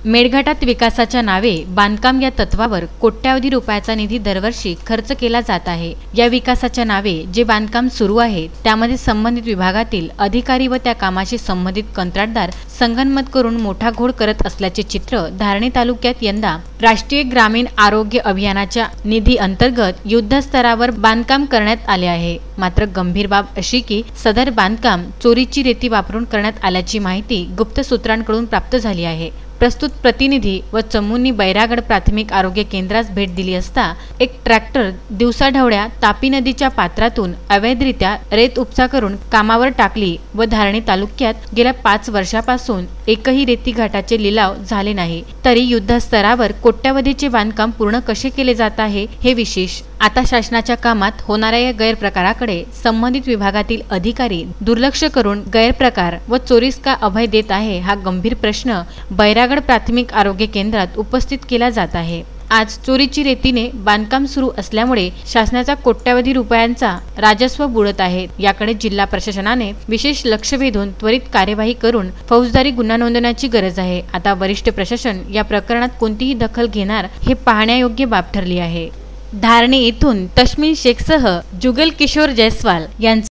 मेळघाटात विकासाच्या नावे बांधकाम या तत्वावर कोट्यावधी रुपयाचा निधी दरवर्षी खर्च केला जात आहे। या विकासाच्या नावे जे बांधकाम सुरू आहे त्यामध्ये संबंधित विभागातील अधिकारी व त्या कामाशी संबंधित कंत्राटदार संगनमत करून मोठा घोळ करत असल्याचे चित्र धारणी तालुक्यात यंदा राष्ट्रीय ग्रामीण आरोग्य अभियानाच्या निधी अंतर्गत युद्धस्तरावर बांधकाम करण्यात आले आहे। मात्र गंभीर बाब अशी की सदर बांधकाम चोरीची रेती वापरून करण्यात आल्याची माहिती गुप्त सूत्रांकडून प्राप्त झाली आहे। प्रस्तुत प्रतिनिधी व चमूंनी बैरागड प्राथमिक आरोग्य केंद्रास भेट दिली असता एक ट्रॅक्टर दिवसाढवळ्या तापी नदीच्या पात्रातून अवैधरित्या रेत उपसा करून कामावर टाकली व धारणी तालुक्यात गेल्या 5 वर्षापासून एकही रेती घाटाचे लिलाव झाले नाही, तरी युद्धस्तरावर कोट्यावधीचे बांधकाम पूर्ण कसे केले जात आहे हे विशेष। आता शासनाच्या कामात होणाऱ्या या गैरप्रकाराकडे संबंधित विभागातील अधिकारी दुर्लक्ष करून गैरप्रकार व चोरीस का अभय देत आहे हा गंभीर प्रश्न बैरागड प्राथमिक आरोग्य केंद्रात उपस्थित केला जात आहे। आज चोरीची रेतीने बांधकाम सुरू असल्यामुळे शासनाचा कोट्यावधी रुपयांचा राजस्व बुडत आहे। याकडे जिल्हा प्रशासनाने विशेष लक्ष वेधून त्वरित कार्यवाही करून फौजदारी गुन्हा नोंदवण्याची गरज आहे। आता वरिष्ठ प्रशासन या प्रकरणात कोणतीही दखल घेणार हे पाहण्यायोग्य बाब ठरली आहे। धारणी येथून तस्मीन शेखसह जुगल किशोर जयस्वाल यांचा